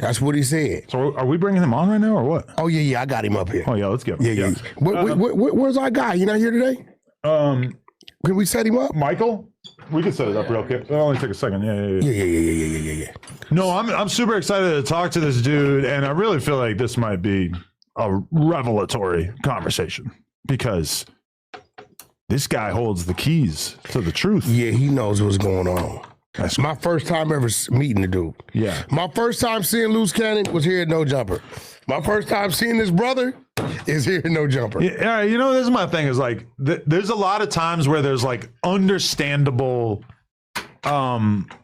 That's what he said. So are we bringing him on right now or what? Oh, yeah, I got him up here. Oh, yeah, let's get him. Yeah. Where's our guy? You not here today? Can we set him up? Michael? We can set it up real quick. It'll only take a second. Yeah. No, I'm super excited to talk to this dude, and I really feel like this might be a revelatory conversation because this guy holds the keys to the truth. Yeah, he knows what's going on. That's my first time ever meeting the dude. Yeah. My first time seeing Luce Cannon was here at No Jumper. My first time seeing his brother is here at No Jumper. Yeah, you know, this is my thing is like, there's a lot of times where there's like understandable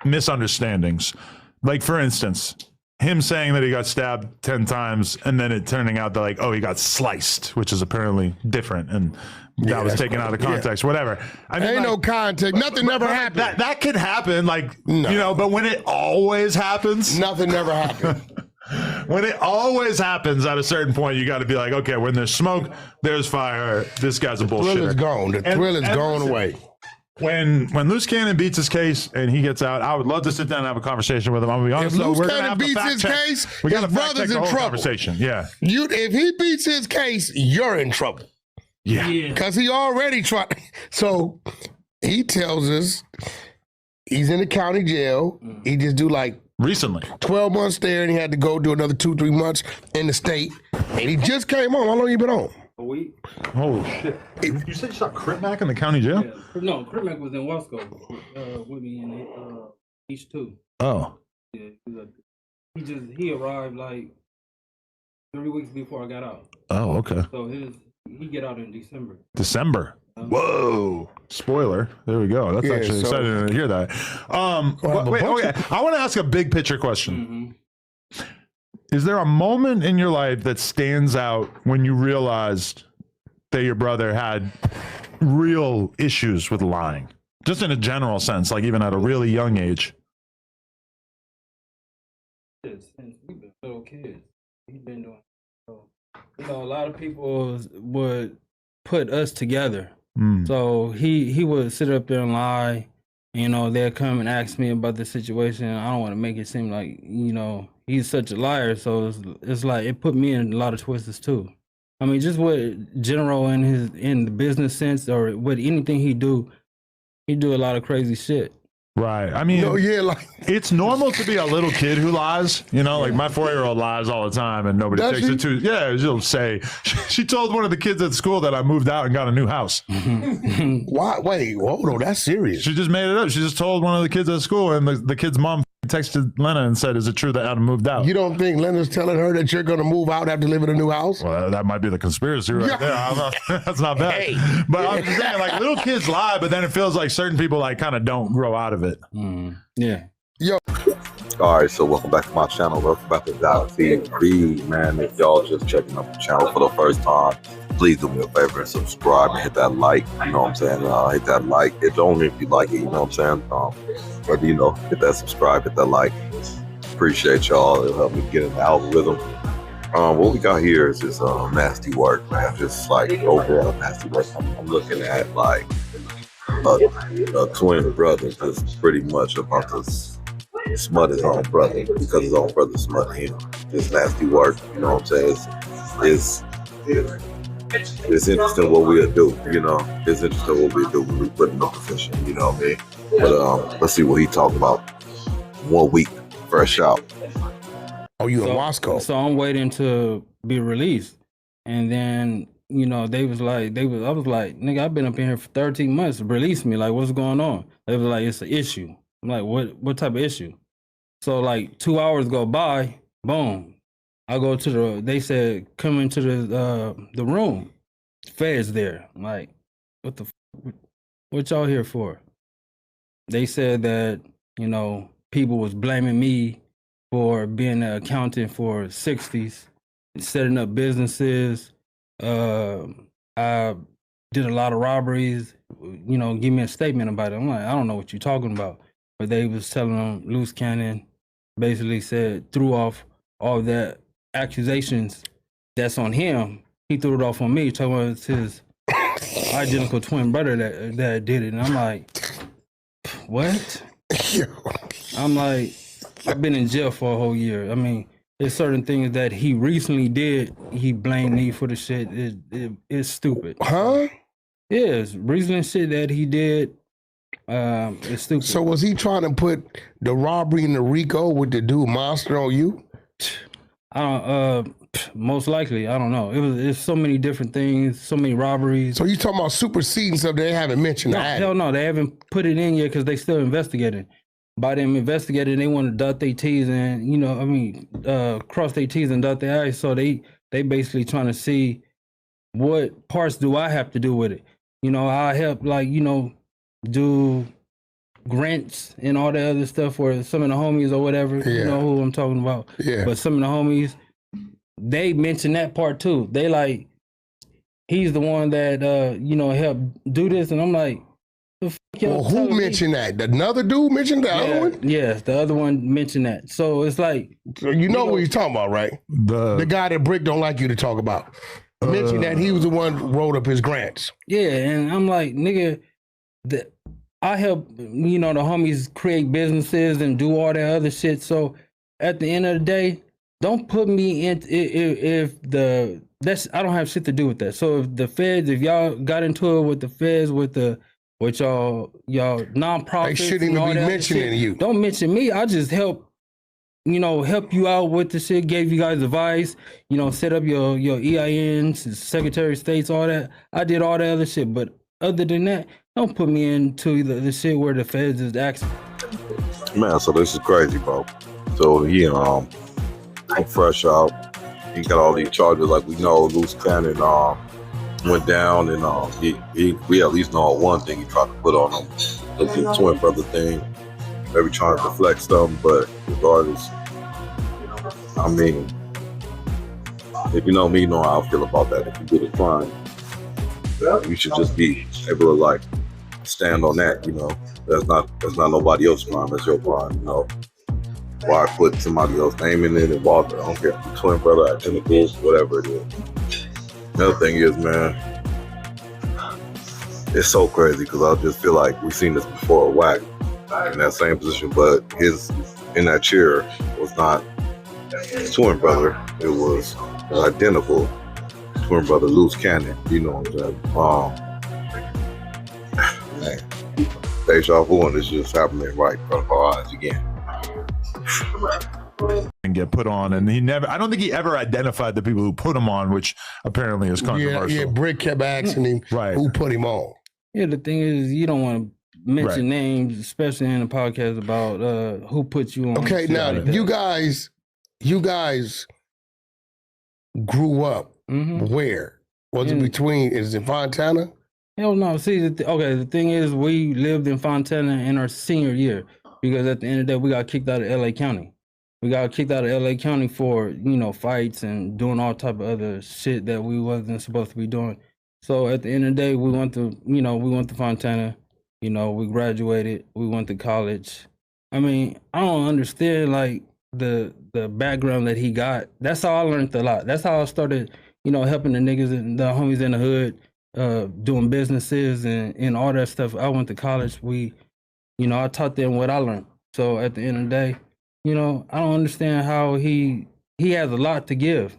misunderstandings. Like, for instance, him saying that he got stabbed 10 times and then it turning out that like, oh, he got sliced, which is apparently different. And that was taken out of context, whatever. I mean, ain't like, no context. Nothing never happened. That could happen, like, you know, but when it always happens. Nothing never happened. When it always happens at a certain point, you got to be like, okay, when there's smoke, there's fire. This guy's a bullshitter. The thrill is gone. The thrill is gone away. When Luce Cannon beats his case and he gets out, I would love to sit down and have a converation with him. I'm gonna be honest. If Luce Cannon beats his case, his brother's in trouble. Conversation. Yeah. If he beats his case, you're in trouble. Yeah. Because he already tried. So he tells us he's in the county jail. He just do like recently 12 months there, and he had to go do another 2-3 months in the state. And he just came on. How long you been on? A week. Oh shit! You said you saw Crip Mac in the county jail? Yeah. No, Crip Mac was in Wasco with me in East 2. Oh. Yeah, he arrived like 3 weeks before I got out. Oh, okay. So he get out in December. December. Whoa! Spoiler. There we go. That's actually exciting to hear that. Wait. Okay. I want to ask a big picture question. Mm-hmm. Is there a moment in your life that stands out when you realized that your brother had real issues with lying? Just in a general sense, like even at a really young age. Since we've been little kids, he's been doing. So, you know, a lot of people would put us together. So he would sit up there and lie. You know, they'll come and ask me about the situation. I don't want to make it seem like, you know, he's such a liar. So it's like it put me in a lot of twists too. I mean, just what general in the business sense or what anything he do a lot of crazy shit. Right. I mean, like it's normal to be a little kid who lies. You know, like my 4-year-old lies all the time, and nobody takes it too. Yeah, she'll say she told one of the kids at school that I moved out and got a new house. Why? Wait, hold on, that's serious. She just made it up. She just told one of the kids at school, and the kid's mom texted Lena and said, "Is it true that Adam moved out?" You don't think Lena's telling her that you're going to move out after living in a new house? Well, that might be the conspiracy right there. That's not bad. Hey. But I'm just saying, like, little kids lie, but then it feels like certain people like kind of don't grow out of it. Yeah. Yo. All right, so welcome back to my channel. Welcome back to Adam22, man. If y'all just checking out the channel for the first time, please do me a favor and subscribe and hit that like. You know what I'm saying? Hit that like. It's only if you like it. You know what I'm saying? But you know, hit that subscribe, hit that like. Appreciate y'all. It'll help me get in the algorithm. What we got here is just nasty work, man. Just like overall nasty work. I'm looking at like a twin brother that's pretty much about to smut his own brother because his own brother smutted him. Just nasty work. You know what I'm saying? It's interesting what we'll do, you know. It's interesting what we do when we put in a position, you know what I mean? But let's see what he talked about. 1 week, fresh out. Oh, you in Moscow? So I'm waiting to be released. And then, you know, I was like, nigga, I've been up in here for 13 months. Release me. Like, what's going on? They was like, it's an issue. I'm like, what type of issue? So like 2 hours go by, boom. I go to they said, come into the room. Fed's there. I'm like, what y'all here for? They said that, you know, people was blaming me for being an accountant for 60s, setting up businesses. I did a lot of robberies, you know, give me a statement about it. I'm like, I don't know what you're talking about. But they was telling them Luce Cannon basically threw off all that accusations that's on him. He threw it off on me, talking about it's his identical twin brother that did it. And I'm like, what? I'm like, I've been in jail for a whole year. I mean, it's certain things that he recently did. He blamed me for the shit. It's stupid. Huh? Yes, recent shit that he did. It's stupid. So was he trying to put the robbery in the RICO with the dude monster on you? I don't. Most likely, I don't know. It's so many different things, so many robberies. So you talking about superseding stuff they haven't mentioned? No, hell no, they haven't put it in yet because they still investigating. By them investigating, they want to dot their T's and cross their T's and dot their I's. So they basically trying to see what parts do I have to do with it. I help do grants and all the other stuff for some of the homies or whatever. Yeah. You know who I'm talking about. Yeah. But some of the homies, they mention that part too. They like, he's the one that helped do this, and I'm like, the fuck y'all well, who mentioned that? Another dude mentioned the other one? Yes, the other one mentioned that. So it's like, so you know what you're talking about, right? The guy that Bricc don't like you to talk about. Mentioned that he was the one who wrote up his grants. Yeah, and I'm like, nigga, I help the homies create businesses and do all that other shit. So at the end of the day, don't put me in I don't have shit to do with that. So if the feds, if y'all got into it with the feds, with y'all nonprofits, they shouldn't even be mentioning you. Don't mention me. I just help you out with the shit, gave you guys advice, set up your EINs, Secretary of State's, all that. I did all the other shit, but other than that, don't put me into the shit where the feds is asking. Man, so this is crazy, bro. So he fresh out. He got all these charges, like we know. Luce Cannon went down, and we at least know one thing he tried to put on him. It's the twin brother thing. Maybe trying to deflect something, but regardless, I mean, if you know me, you know how I feel about that. If you did a crime, you should just be able to stand on that. That's not nobody else's crime. That's your crime. Why put somebody else's name in it and Walter? I don't care if you're twin brother, identical, whatever it is. Another thing is, man, it's so crazy because I just feel like we've seen this before. Wack in that same position, but his in that chair was not his twin brother. It was identical twin brother, Luce Cannon. You know what I'm saying? Man, deja vu, and it's just happening right in front of our eyes again. And get put on, and I don't think he ever identified the people who put him on, which apparently is controversial. Yeah, Bricc kept asking him who put him on. Yeah, the thing is, you don't want to mention names, especially in a podcast about who put you on. Okay, now you guys grew up where? Was it between? Is it Fontana? Hell no. See, the thing is, we lived in Fontana in our senior year because at the end of the day, we got kicked out of LA County. We got kicked out of LA County for fights and doing all type of other shit that we wasn't supposed to be doing. So at the end of the day, we went to Fontana. We graduated. We went to college. I mean, I don't understand the background that he got. That's how I learned a lot. That's how I started, helping the niggas and the homies in the hood, doing businesses and all that stuff. I went to college. I taught them what I learned. So at the end of the day, I don't understand how he has a lot to give,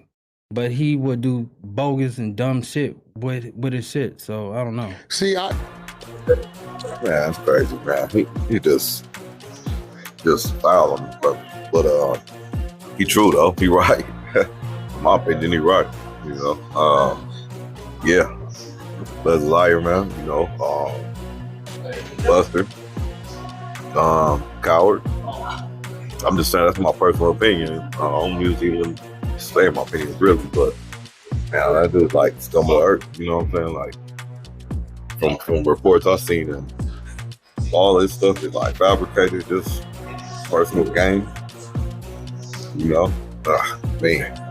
but he would do bogus and dumb shit with his shit. So I don't know. See, man, that's crazy, man. He just foul him, but he true though. He right. In my opinion, he right. Yeah. But as a liar, man. Buster, coward. I'm just saying that's my personal opinion. I don't usually even say my opinion really, but man, that dude's like scum of the earth. You know what I'm saying? From reports I've seen, and all this stuff is fabricated, just personal gain. Man.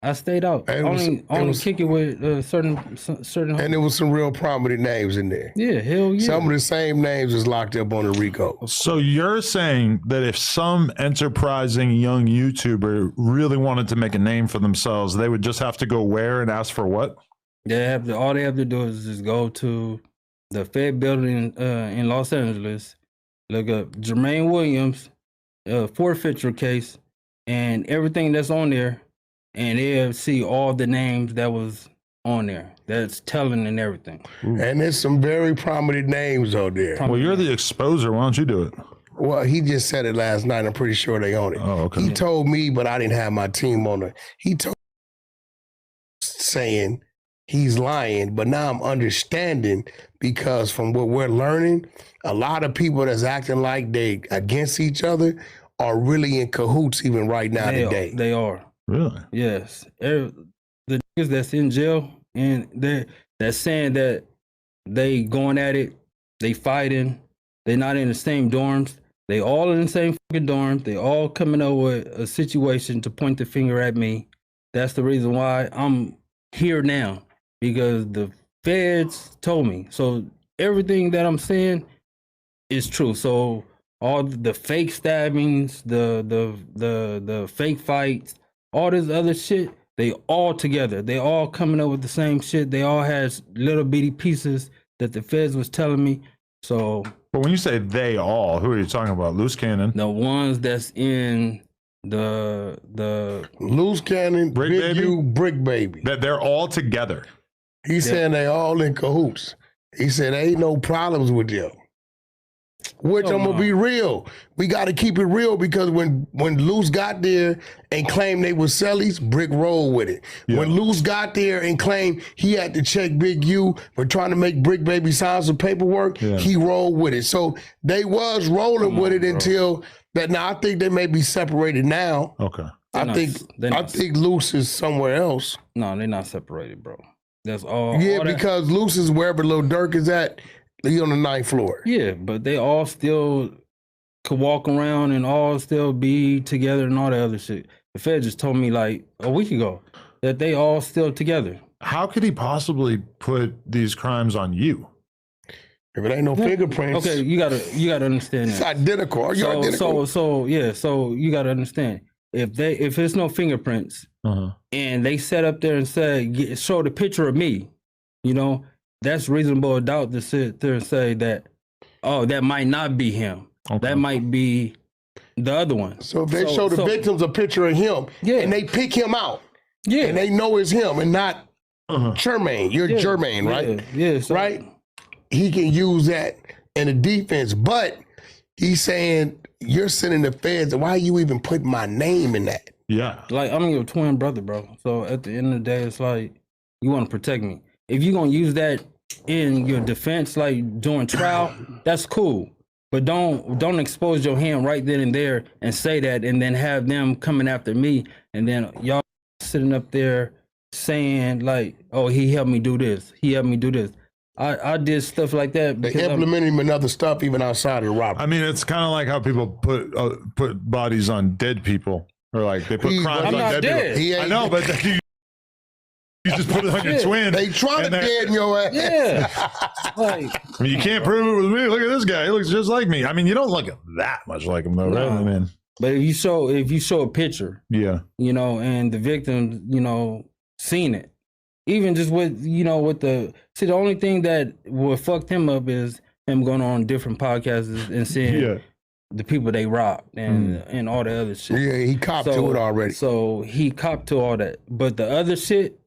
I stayed out. Only kick it with certain. And there was some real prominent names in there. Yeah, hell yeah. Some of the same names is locked up on the RICO. So you're saying that if some enterprising young YouTuber really wanted to make a name for themselves, they would just have to go where and ask for what? All they have to do is just go to the Fed building in Los Angeles, look up Jermaine Williams, a forfeiture case, and everything that's on there, and they'll see all the names that was on there. That's telling and everything. And there's some very prominent names on there. Well, you're the exposer. Why don't you do it? Well, he just said it last night. I'm pretty sure they own it. Oh, okay. He told me, but I didn't have my team on it. He told saying he's lying, but now I'm understanding because from what we're learning, a lot of people that's acting like they against each other are really in cahoots even right now today. They are. Really? Yes. The niggas that's in jail and that's saying that they going at it, they fighting, they not in the same dorms. They all in the same fucking dorms. They all coming up with a situation to point the finger at me. That's the reason why I'm here now, because the feds told me. So everything that I'm saying is true. So all the fake stabbings, the fake fights, all this other shit, they all together. They all coming up with the same shit. They all had little bitty pieces that the feds was telling me. So, but when you say they all, who are you talking about? Luce Cannon, the ones that's in the Luce Cannon, Bricc Big Baby? U, Bricc Baby. that they're all together. He's saying they all in cahoots. He said ain't no problems with them. Which I'm gonna be real. We got to keep it real because when Luce got there and claimed they were sellies, Bricc rolled with it. Yeah. When Luce got there and claimed he had to check Big U for trying to make Bricc Baby sign some paperwork, he rolled with it. So they was rolling with it until that. Now I think they may be separated now. Okay. I think Luce is somewhere else. No, they're not separated, bro. That's all. Yeah, all that. because Luce is wherever Lil Durk is at. He on the 9th floor. Yeah, but they all still could walk around and all still be together and all that other shit. The Fed just told me like a week ago that they all still together. How could he possibly put these crimes on you? If it ain't no fingerprints. Okay, you gotta understand It's that. identical. Are you identical? So you gotta understand. If there's no fingerprints and they sat up there and said, show the picture of me, you know, that's reasonable doubt to sit there and say that, oh, that might not be him. Okay. That might be the other one. So if they show the victims a picture of him and they pick him out and they know it's him and not Jermaine, you're Jermaine, right? Yeah. Right? He can use that in the defense, but he's saying you're sending the feds. Why are you even putting my name in that? Yeah. Like, I'm your twin brother, bro. So at the end of the day, it's like, you want to protect me. If you're going to use that in your defense, like during trial, that's cool. But don't expose your hand right then and there and say that and then have them coming after me and then y'all sitting up there saying like, oh, he helped me do this. He helped me do this. I did stuff like that. They implement him in other stuff even outside of the robbery. I mean, it's kind of like how people put bodies on dead people, or like they put crimes on dead people. I know, but you just put it on your twin. They trying to dead in your ass. Yeah. Like, I mean, you can't prove it with me. Look at this guy. He looks just like me. I mean, you don't look that much like him though, right? I mean, but if you show a picture, you know, and the victim, you know, seen it, even just with, you know, with the only thing that would fuck him up is him going on different podcasts and seeing the people they robbed and all the other shit. Yeah, he copped to it already. So he copped to all that. But the other shit,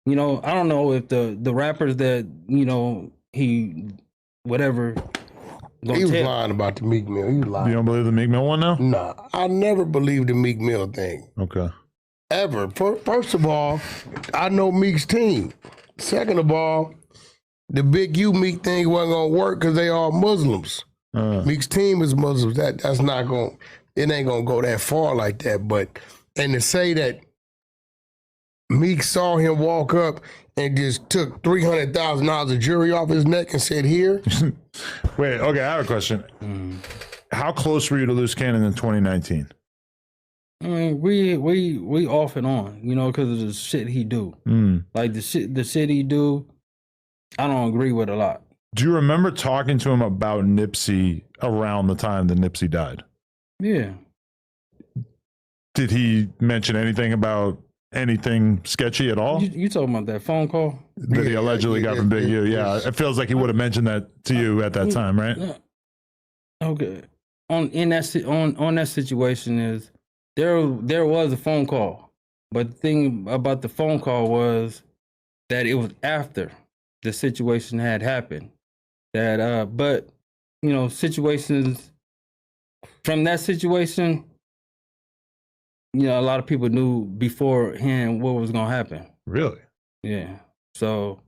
you know, I don't know if the rappers that, you know, he was lying about the Meek Mill. He was lying. You don't believe the Meek Mill one now? Nah, I never believed the Meek Mill thing. Okay. Ever. First of all, I know Meek's team. Second of all, the Big U Meek thing wasn't gonna work because they all Muslims. Meek's team is Muslims. That's not gonna. It ain't gonna go that far like that. But and to say that Meek saw him walk up and just took $300,000 of jewelry off his neck and said, "Here." Wait. Okay, I have a question. How close were you to Luce Cannon in 2019? I mean, we off and on, you know, because of the shit he do. Like the shit he do, I don't agree with a lot. Do you remember talking to him about Nipsey around the time that Nipsey died? Yeah. Did he mention anything about anything sketchy at all? You talking about that phone call that he allegedly got from Big U? Yeah, it feels like he would have mentioned that to you at that time, right? Okay. that situation is there was a phone call, but the thing about the phone call was that it was after the situation had happened. That but situations from that situation, a lot of people knew beforehand what was gonna happen. Really? Yeah. So,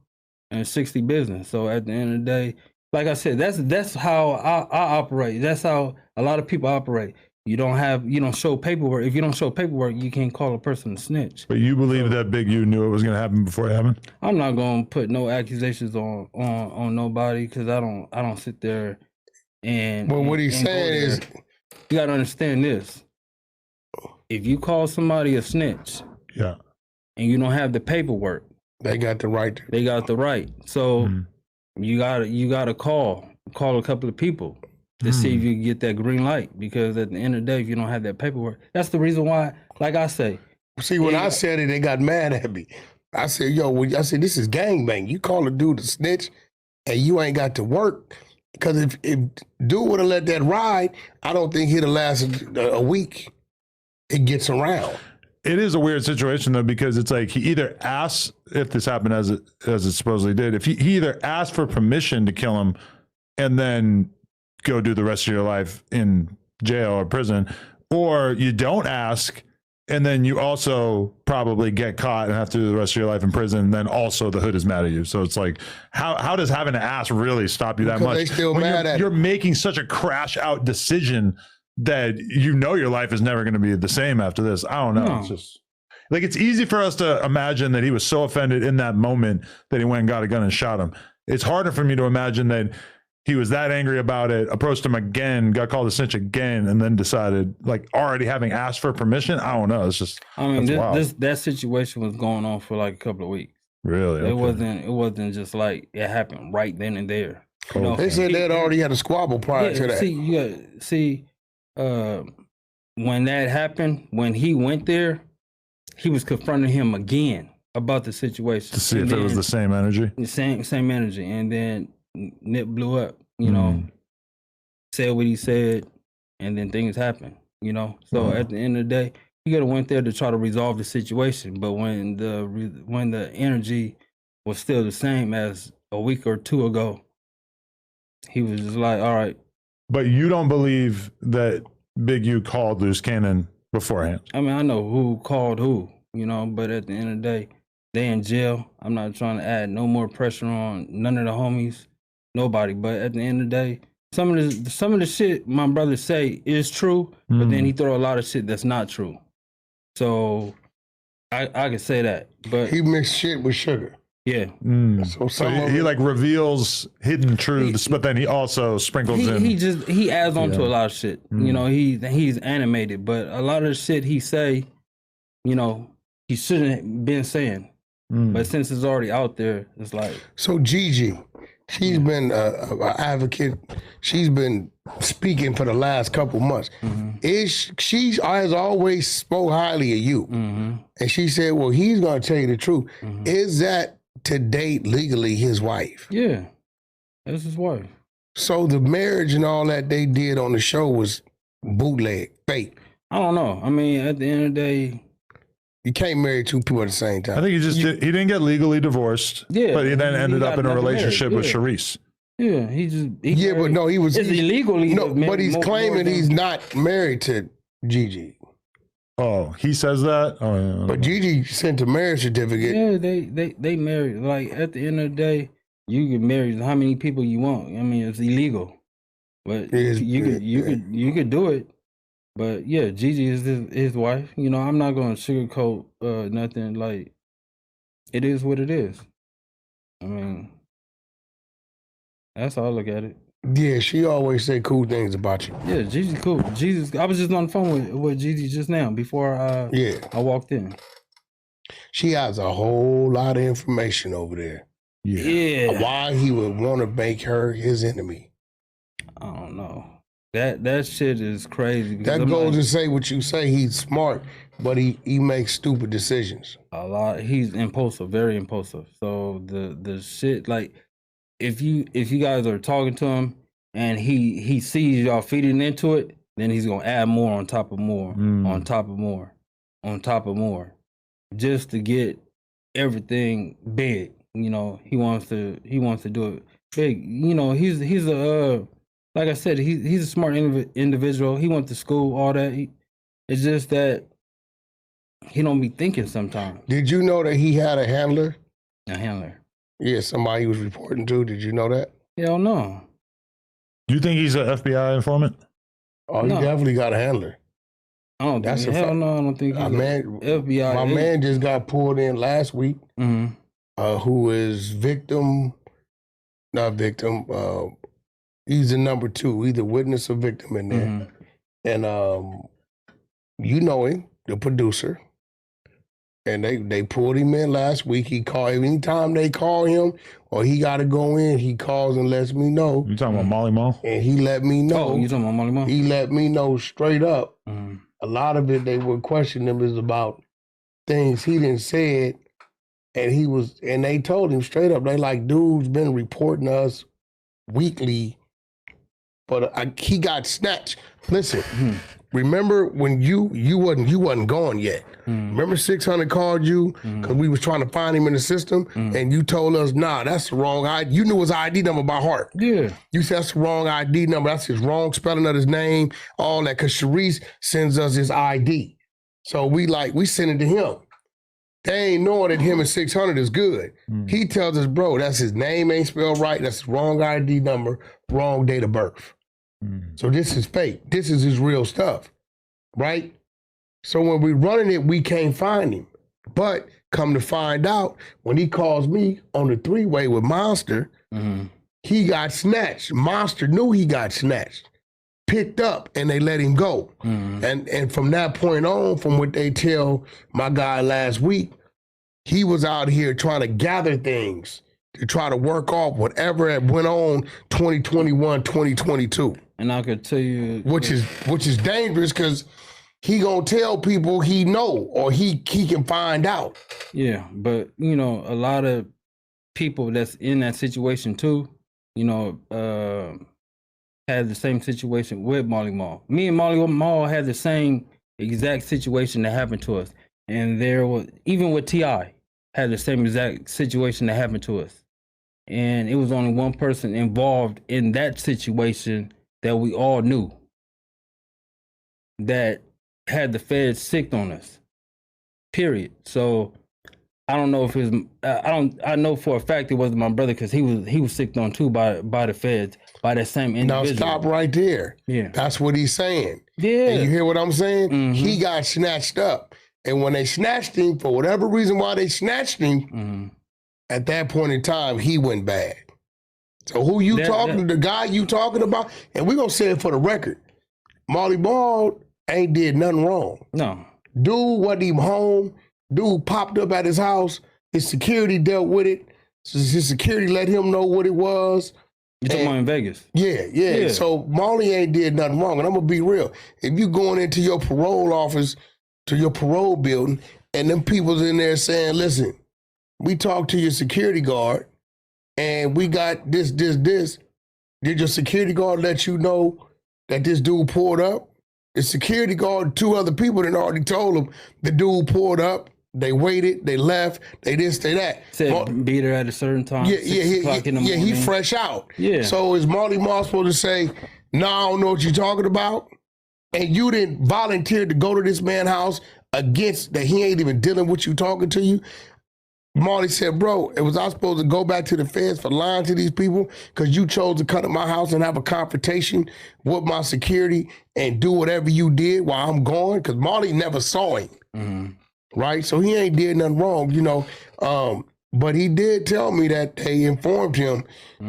and 60 business. So at the end of the day, like I said, that's how I operate. That's how a lot of people operate. You don't show paperwork. If you don't show paperwork, you can't call a person a snitch. But you believe that Big U knew it was going to happen before it happened? I'm not going to put no accusations on nobody because I don't sit there and. But what he's saying is, you got to understand this. If you call somebody a snitch, yeah, and you don't have the paperwork, they got the right. They got the right. So you gotta call a couple of people to see if you can get that green light. Because at the end of the day, if you don't have that paperwork, that's the reason why. Like I say, see, when I said it, they got mad at me. I said, this is gangbang. You call a dude a snitch, and you ain't got to work. Because if dude would have let that ride, I don't think he'd have lasted a week. It gets around. It is a weird situation though, because it's like he either asks, if this happened as it supposedly did, if he either asked for permission to kill him and then go do the rest of your life in jail or prison, or you don't ask and then you also probably get caught and have to do the rest of your life in prison, and then also the hood is mad at you. So it's like, how does having to ask really stop you that much? They still mad at you're making such a crash out decision that your life is never going to be the same after this. I don't know. No. It's just like, it's easy for us to imagine that he was so offended in that moment that he went and got a gun and shot him. It's harder for me to imagine that he was that angry about it, approached him again, got called a snitch again, and then decided, like, already having asked for permission. I don't know. It's just, that situation was going on for like a couple of weeks. Really? Okay. It wasn't just like it happened right then and there. They said they had already had a squabble prior to that. When that happened, when he went there, he was confronting him again about the situation to see if it was the same energy. The same energy, and then Nip blew up. Said what he said, and then things happened. So at the end of the day, he could have went there to try to resolve the situation. But when the energy was still the same as a week or two ago, he was just like, all right. But you don't believe that Big U called Luce Cannon beforehand? I mean, I know who called who, but at the end of the day, they in jail. I'm not trying to add no more pressure on none of the homies, nobody. But at the end of the day, some of the shit my brother say is true, but then he throw a lot of shit that's not true. So I can say that. But he mixed shit with sugar. Yeah. So he like reveals hidden truths, but then he also sprinkles in. He adds on to a lot of shit. He's animated, but a lot of the shit he say, he shouldn't have been saying. But since it's already out there, it's like. So Gigi, she's been an advocate. She's been speaking for the last couple months. She has always spoke highly of you, and she said, "Well, he's going to tell you the truth." Is that to date legally his wife? Yeah, that's his wife. So the marriage and all that they did on the show was bootleg, fake. I don't know. I mean, at the end of the day, you can't marry two people at the same time. I think he didn't get legally divorced. Yeah, but he then ended up in a relationship with Charisse. Yeah, but no, he was. It's illegally. No, but he's claiming he's not married to Gigi. Oh, he says that. Oh, yeah. But Gigi sent a marriage certificate. Yeah, they married. Like at the end of the day, you can marry how many people you want. I mean, it's illegal, but you could do it. But yeah, Gigi is his wife. I'm not gonna sugarcoat nothing. Like it is what it is. I mean, that's how I look at it. Yeah, she always say cool things about you. Yeah, Gigi's cool. I was just on the phone with Gigi just now before I walked in. She has a whole lot of information over there. Yeah. Why he would want to make her his enemy? I don't know. That shit is crazy. That goes to say what you say. He's smart, but he makes stupid decisions. A lot. He's impulsive, very impulsive. So the shit, like, if you guys are talking to him and he sees y'all feeding into it, then he's gonna add more on top of more, on top of more, on top of more, just to get everything big. You know, he wants to do it big. You know, he's a like I said, he's a smart individual. He went to school, all that. It's just that he don't be thinking sometimes. Did you know that he had a handler? A handler. Yeah, somebody he was reporting to. Did you know that? Hell no. Do you think he's an FBI informant? Oh, he definitely got a handler. I don't think. Hell no, I don't think he's FBI. My man just got pulled in last week. Who is not victim. He's the number 2, either witness or victim in there. And you know him, the producer. And they pulled him in last week. He called anytime they call him or he got to go in, he calls and lets me know. You talking about Molly Mall? And he let me know. Oh, you talking about Molly Mall? He let me know straight up. A lot of it they would question him is about things he didn't say it. And they told him straight up, they like, dude's been reporting to us weekly, but he got snatched. Listen, remember when you wasn't gone yet. Remember 600 called you because we was trying to find him in the system, and you told us, nah, that's the wrong ID. You knew his ID number by heart. Yeah. You said that's the wrong ID number. That's his wrong spelling of his name, all that, because Sharice sends us his ID. So we send it to him. They ain't knowing that him and 600 is good. He tells us, bro, that's his name ain't spelled right. That's the wrong ID number, wrong date of birth. So this is fake. This is his real stuff, right? So when we running it, we can't find him. But come to find out, when he calls me on the 3-way with Monster, he got snatched. Monster knew he got snatched, picked up, and they let him go. And from that point on, from what they tell my guy last week, he was out here trying to gather things to try to work off whatever had went on 2021, 2022. And I could tell you, which is dangerous because he gonna tell people he know or he can find out. Yeah, but you know, a lot of people that's in that situation too, you know, had the same situation with Molly Mall. Me and Molly Mall had the same exact situation that happened to us, and there was even with T.I. had the same exact situation that happened to us, and it was only one person involved in that situation that we all knew that had the feds sick on us, period. So I don't know if it was, I know for a fact it wasn't my brother because he was sick on too by the feds, by that same individual. Now stop right there. Yeah. That's what he's saying. Yeah. And you hear what I'm saying? He got snatched up. And when they snatched him, for whatever reason why they snatched him, at that point in time, he went bad. So who you talking to, the guy you talking about, and we're going to say it for the record, Molly Ball ain't did nothing wrong. No. Dude wasn't even home. Dude popped up at his house. His security dealt with it. So his security let him know what it was. You talking about in Vegas? Yeah. So Molly ain't did nothing wrong. And I'm going to be real. If you going into your parole office, to your parole building, and them people's in there saying, listen, we talked to your security guard, and we got this. Did your security guard let you know that this dude pulled up? The security guard, 2 other people that already told him the dude pulled up. They waited, they left, they this, they that. Said be there at a certain time. He fresh out. Yeah. So is Marley Marl supposed to say, no, I don't know what you're talking about? And you didn't volunteer to go to this man's house against that he ain't even dealing with you talking to you? Marley said, bro, was I supposed to go back to the feds for lying to these people because you chose to come to my house and have a confrontation with my security and do whatever you did while I'm gone? Because Marley never saw him, right? So he ain't did nothing wrong, you know. But he did tell me that they informed him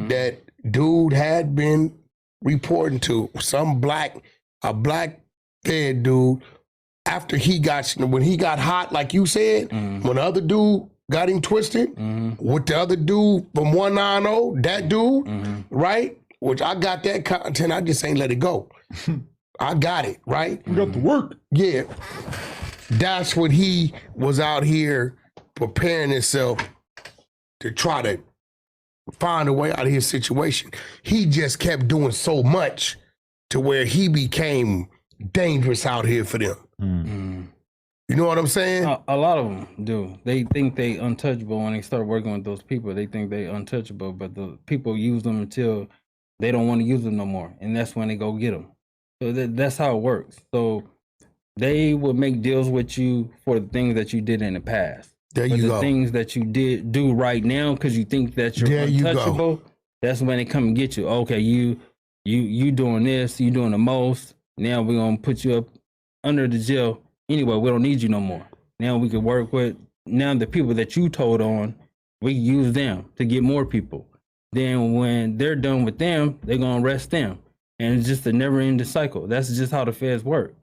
that dude had been reporting to a black fed dude after when he got hot, like you said, when the other dude got him twisted with the other dude from 190, that dude, right? Which I got that content, I just ain't let it go. I got it, right? You got the work. Yeah. That's when he was out here preparing himself to try to find a way out of his situation. He just kept doing so much to where he became dangerous out here for them. You know what I'm saying? A lot of them do. They think they untouchable when they start working with those people. They think they untouchable, but the people use them until they don't want to use them no more, and that's when they go get them. So that's how it works. So they will make deals with you for the things that you did in the past. There you go. Things that you do right now because you think that you're untouchable. That's when they come and get you. Okay, you doing this, you doing the most. Now we're gonna put you up under the jail. Anyway, we don't need you no more. Now we can work with the people that you told on. We use them to get more people. Then when they're done with them, they're gonna arrest them, and it's just a never-ending cycle. That's just how the feds work.